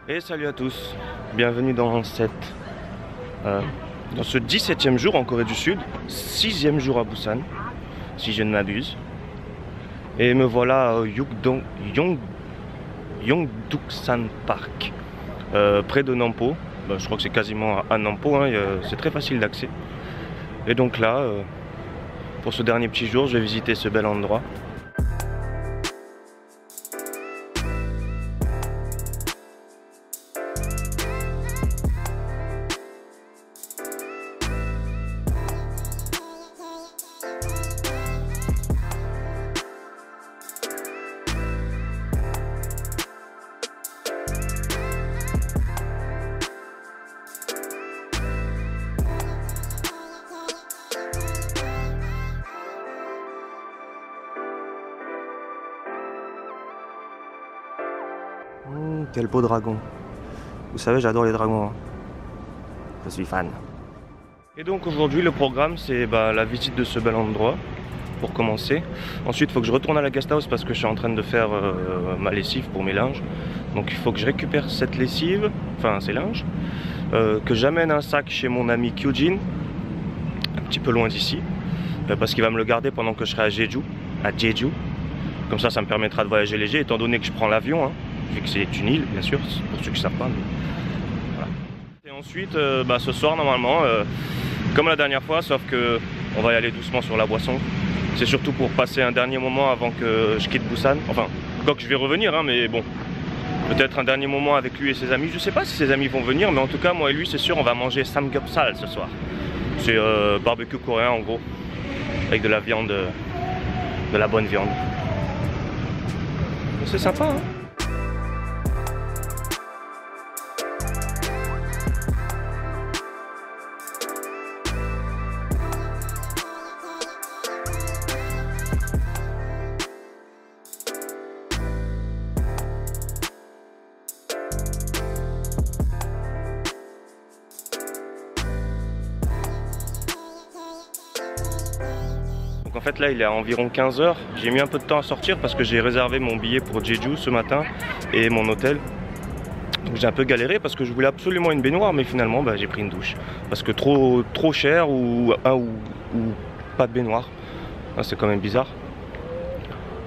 Et salut à tous, bienvenue dans ce 17e jour en Corée du Sud, 6e jour à Busan, si je ne m'abuse. Et me voilà à Yongduksan Park, près de Nampo. Je crois que c'est quasiment à Nampo, hein, c'est très facile d'accès. Et donc là, pour ce dernier petit jour, je vais visiter ce bel endroit. Quel beau dragon. Vous savez, j'adore les dragons. Hein. Je suis fan. Et donc aujourd'hui, le programme, c'est la visite de ce bel endroit, pour commencer. Ensuite, il faut que je retourne à la guest house parce que je suis en train de faire ma lessive pour mes linges. Donc il faut que je récupère cette lessive, enfin ces linges, que j'amène un sac chez mon ami Kyujin, un petit peu loin d'ici, parce qu'il va me le garder pendant que je serai à Jeju. Comme ça, ça me permettra de voyager léger, étant donné que je prends l'avion. Hein. Vu que c'est une île, bien sûr, pour ceux qui ne savent pas. Mais... Voilà. Et ensuite, ce soir, normalement, comme la dernière fois, sauf que on va y aller doucement sur la boisson. C'est surtout pour passer un dernier moment avant que je quitte Busan. Enfin, quoi que je vais revenir, hein, mais bon, peut-être un dernier moment avec lui et ses amis. Je sais pas si ses amis vont venir, mais en tout cas, moi et lui, c'est sûr, on va manger samgyeopsal ce soir. C'est barbecue coréen, en gros, avec de la viande, de la bonne viande. C'est sympa, hein. En fait là il est à environ 15 h, j'ai mis un peu de temps à sortir parce que j'ai réservé mon billet pour Jeju ce matin et mon hôtel. Donc j'ai un peu galéré parce que je voulais absolument une baignoire, mais finalement j'ai pris une douche. Parce que trop cher ou pas de baignoire. C'est quand même bizarre.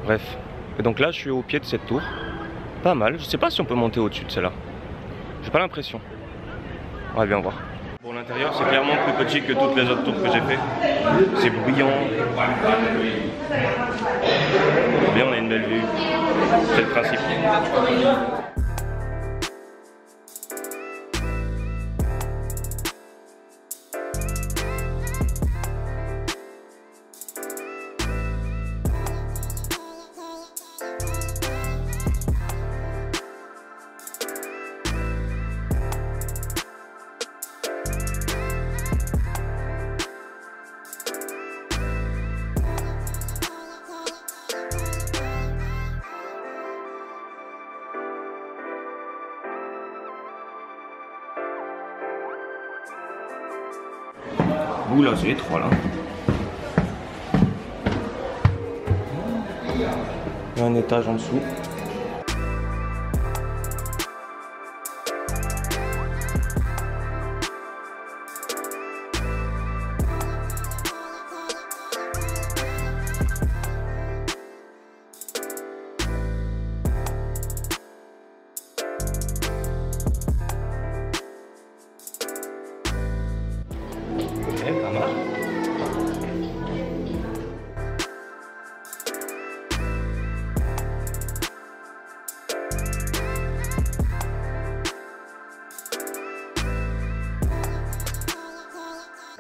Bref. Et donc là je suis au pied de cette tour. Pas mal, je sais pas si on peut monter au-dessus de celle-là. J'ai pas l'impression. On va bien voir. Bon, l'intérieur c'est clairement plus petit que toutes les autres tours que j'ai fait. C'est bruyant. Bien, on a une belle vue. C'est le principe. Ouh là, c'est étroit là. Il y a un étage en dessous. Pas mal.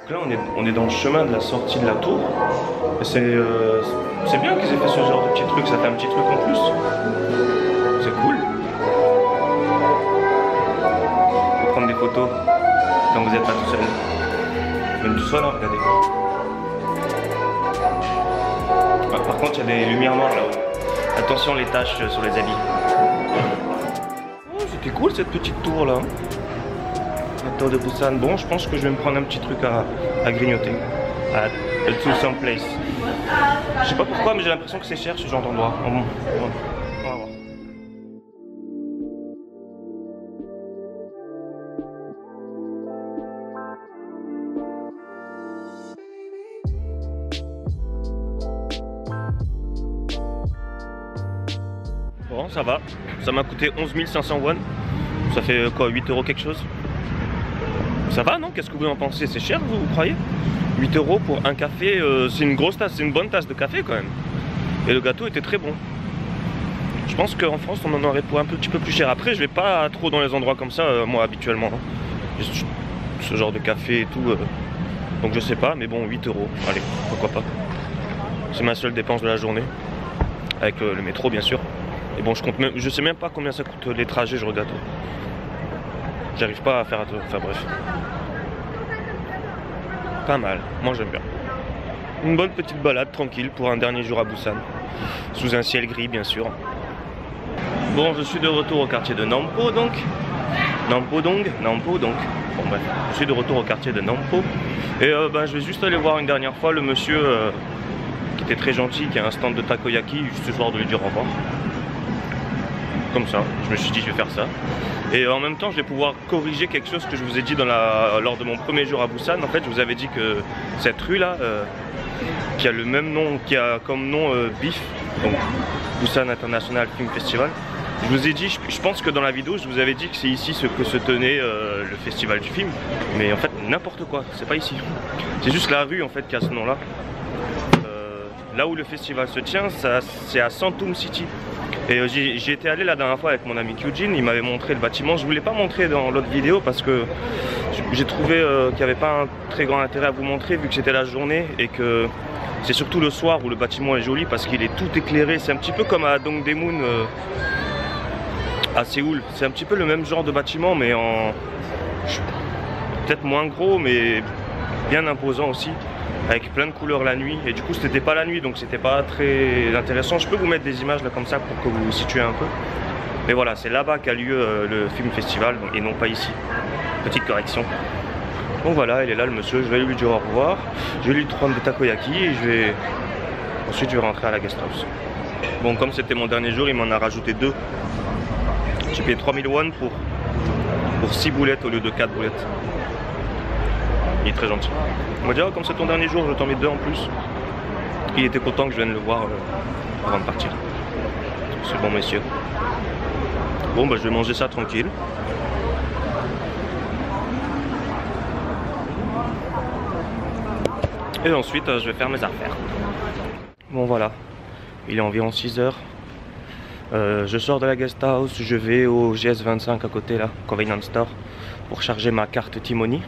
Là on est dans le chemin de la sortie de la tour. C'est bien qu'ils aient fait ce genre de petit truc, ça fait un petit truc en plus. C'est cool. Faut prendre des photos quand vous n'êtes pas tout seul. Même tout seul, hein, regardez. Par contre, il y a des lumières noires là-haut. Attention les taches sur les habits. Oh, c'était cool cette petite tour là. La tour de Busan. Bon, je pense que je vais me prendre un petit truc à grignoter. À Tsusan Place. Je sais pas pourquoi, mais j'ai l'impression que c'est cher ce genre d'endroit. Oh, bon. Ouais. On va voir. Bon, ça va. Ça m'a coûté 11 500 won. Ça fait quoi, 8 € quelque chose? Ça va, non? Qu'est-ce que vous en pensez? C'est cher, vous croyez? 8 € pour un café, c'est une grosse tasse, c'est une bonne tasse de café quand même. Et le gâteau était très bon. Je pense qu'en France, on en aurait pour un petit peu plus cher. Après, je vais pas trop dans les endroits comme ça, moi, habituellement. Ce genre de café et tout. Donc je sais pas, mais bon, 8 €. Allez, pourquoi pas. C'est ma seule dépense de la journée. Avec le métro, bien sûr. Et bon, je sais même pas combien ça coûte les trajets, je regarde. J'arrive pas à faire enfin bref. Pas mal, moi j'aime bien. Une bonne petite balade tranquille pour un dernier jour à Busan. Sous un ciel gris, bien sûr. Bon, je suis de retour au quartier de Nampo donc. Nampo donc. Bon bref, je suis de retour au quartier de Nampo. Et je vais juste aller voir une dernière fois le monsieur qui était très gentil, qui a un stand de takoyaki, juste ce soir de lui dire au revoir. Comme ça, je me suis dit je vais faire ça. Et en même temps je vais pouvoir corriger quelque chose que je vous ai dit lors de mon premier jour à Busan. En fait, je vous avais dit que cette rue là, qui a le même nom, qui a comme nom BIF, donc Busan International Film Festival. Je vous ai dit, je pense que dans la vidéo je vous avais dit que c'est ici ce que se tenait le festival du film. Mais en fait n'importe quoi, c'est pas ici. C'est juste la rue en fait qui a ce nom là. Là où le festival se tient, c'est à Santum City. Et j'y étais allé la dernière fois avec mon ami Kyujin, il m'avait montré le bâtiment. Je ne voulais pas montrer dans l'autre vidéo parce que j'ai trouvé qu'il n'y avait pas un très grand intérêt à vous montrer vu que c'était la journée et que c'est surtout le soir où le bâtiment est joli parce qu'il est tout éclairé. C'est un petit peu comme à Dongdaemun à Séoul. C'est un petit peu le même genre de bâtiment mais en peut-être moins gros mais bien imposant aussi. Avec plein de couleurs la nuit, et du coup c'était pas la nuit donc c'était pas très intéressant. Je peux vous mettre des images là comme ça pour que vous vous situez un peu. Mais voilà, c'est là-bas qu'a lieu le film festival et non pas ici. Petite correction. Donc voilà, il est là le monsieur, je vais lui dire au revoir. Je vais lui prendre des takoyaki et ensuite je vais rentrer à la guest house. Bon, comme c'était mon dernier jour, il m'en a rajouté 2. J'ai payé 3000 won pour 6 boulettes au lieu de 4 boulettes. Il est très gentil. Il m'a dit oh, comme c'est ton dernier jour, je t'en mets 2 en plus. Il était content que je vienne le voir avant de partir. C'est bon monsieur. Bon je vais manger ça tranquille. Et ensuite je vais faire mes affaires. Bon voilà. Il est environ 6 h. Je sors de la guest house, je vais au GS25 à côté là, Convenience Store, pour charger ma carte T-Money.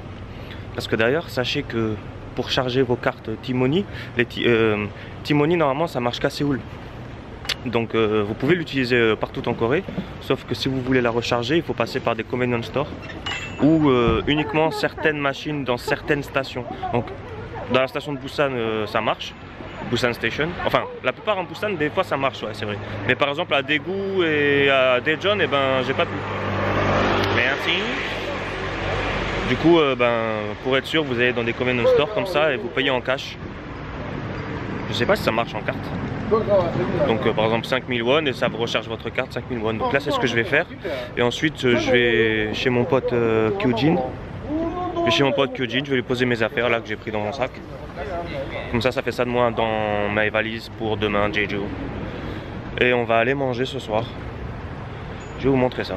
Parce que d'ailleurs, sachez que pour charger vos cartes T-Money, T-Money normalement ça marche qu'à Séoul. Donc vous pouvez l'utiliser partout en Corée, sauf que si vous voulez la recharger, il faut passer par des convenience stores ou uniquement certaines machines dans certaines stations. Donc dans la station de Busan ça marche, Busan Station. Enfin, la plupart en Busan, des fois ça marche, ouais, c'est vrai. Mais par exemple à Daegu et à Daejeon, eh ben j'ai pas pu. Merci. Du coup, pour être sûr, vous allez dans des convenience stores comme ça et vous payez en cash. Je sais pas si ça marche en carte. Donc par exemple 5000 won et ça vous recharge votre carte 5000 won. Donc là c'est ce que je vais faire. Et ensuite je vais chez mon pote Kyujin. Je vais lui poser mes affaires là que j'ai pris dans mon sac. Comme ça fait ça de moi dans ma valise pour demain Jeju. Et on va aller manger ce soir. Je vais vous montrer ça.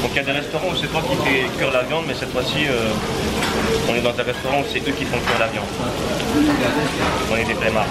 Donc il y a des restaurants où c'est toi qui fais cuire la viande, mais cette fois-ci on est dans des restaurants où c'est eux qui font cuire la viande. On est des flemmards.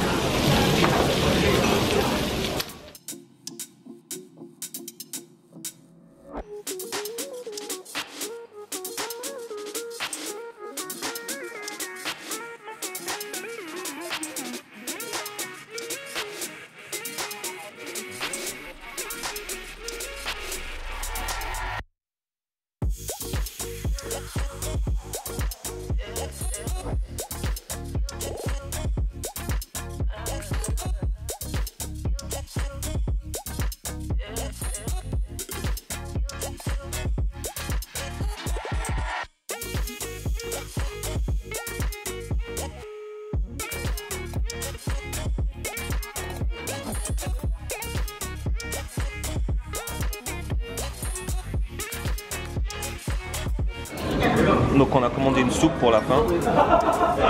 Donc on a commandé une soupe pour la fin,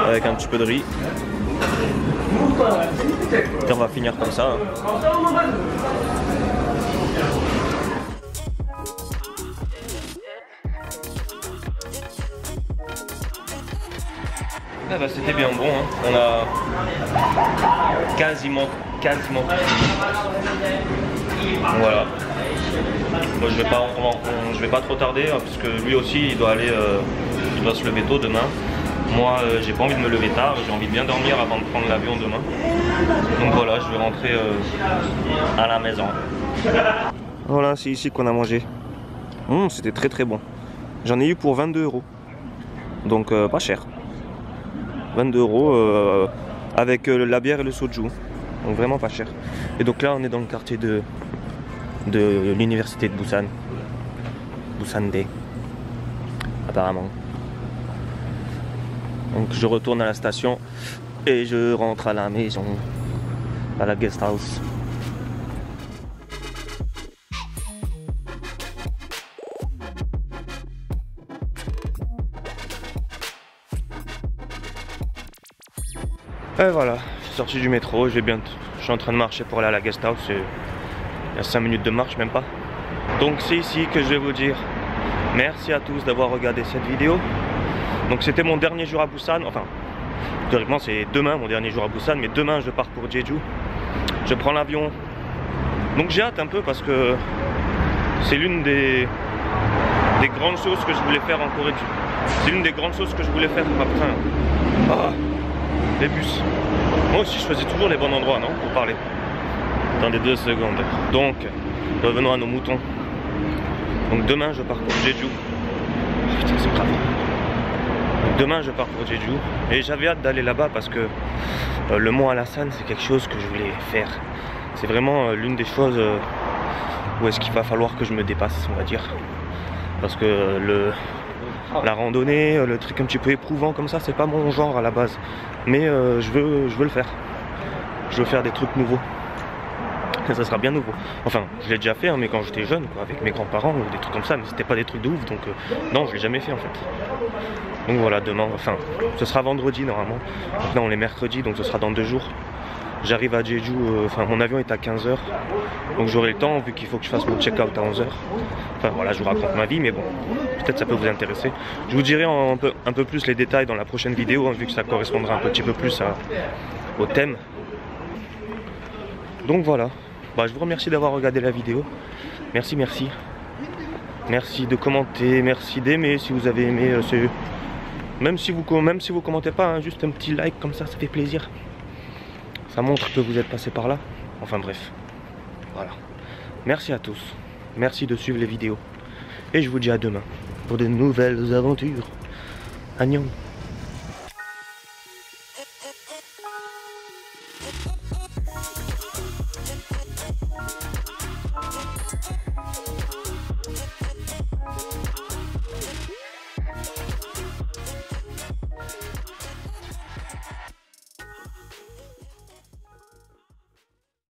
avec un petit peu de riz. Et on va finir comme ça. Ah bah, c'était bien bon, hein. On a quasiment. Voilà. Moi je vais pas trop tarder hein, parce que lui aussi il doit se lever tôt demain. Moi j'ai pas envie de me lever tard, j'ai envie de bien dormir avant de prendre l'avion demain. Donc voilà, je vais rentrer à la maison. Voilà, c'est ici qu'on a mangé. C'était très bon. J'en ai eu pour 22 €. Donc pas cher. 22 € avec la bière et le soju. Donc vraiment pas cher. Et donc là on est dans le quartier de l'université de Busan. Busan-dae. Apparemment. Donc je retourne à la station et je rentre à la maison, à la guest house. Et voilà, je suis sorti du métro, je suis en train de marcher pour aller à la guest house. Il y a 5 minutes de marche, même pas. Donc c'est ici que je vais vous dire merci à tous d'avoir regardé cette vidéo. Donc c'était mon dernier jour à Busan, enfin théoriquement c'est demain mon dernier jour à Busan, mais demain je pars pour Jeju. Je prends l'avion. Donc j'ai hâte un peu parce que c'est l'une des grandes choses que je voulais faire en Corée. C'est l'une des grandes choses que je voulais faire. Les bus. Moi aussi je choisis toujours les bons endroits, non, pour parler. Attendez 2 secondes. Donc, revenons à nos moutons. Donc demain je pars pour Jeju. Putain, c'est grave. Donc demain je pars pour Jeju. Et j'avais hâte d'aller là-bas parce que le mont Hallasan c'est quelque chose que je voulais faire. C'est vraiment l'une des choses où est-ce qu'il va falloir que je me dépasse, on va dire. Parce que la randonnée, le truc un petit peu éprouvant comme ça, c'est pas mon genre à la base. Mais je veux le faire. Je veux faire des trucs nouveaux. Et ça sera bien nouveau. Enfin, je l'ai déjà fait, hein, mais quand j'étais jeune, quoi, avec mes grands-parents ou des trucs comme ça, mais c'était pas des trucs de ouf, donc non, je l'ai jamais fait en fait. Donc voilà, demain, enfin, ce sera vendredi normalement. Maintenant on est mercredi, donc ce sera dans 2 jours. J'arrive à Jeju, enfin mon avion est à 15 h, donc j'aurai le temps vu qu'il faut que je fasse mon check-out à 11 h. Enfin voilà, je vous raconte ma vie, mais bon, peut-être ça peut vous intéresser. Je vous dirai un peu plus les détails dans la prochaine vidéo, hein, vu que ça correspondra un petit peu plus au thème. Donc voilà, bah, je vous remercie d'avoir regardé la vidéo. Merci. Merci de commenter, merci d'aimer si vous avez aimé. Même si vous commentez pas, hein, juste un petit like comme ça fait plaisir. Ça montre que vous êtes passé par là. Enfin bref, voilà. Merci à tous. Merci de suivre les vidéos. Et je vous dis à demain pour de nouvelles aventures. Annyeong.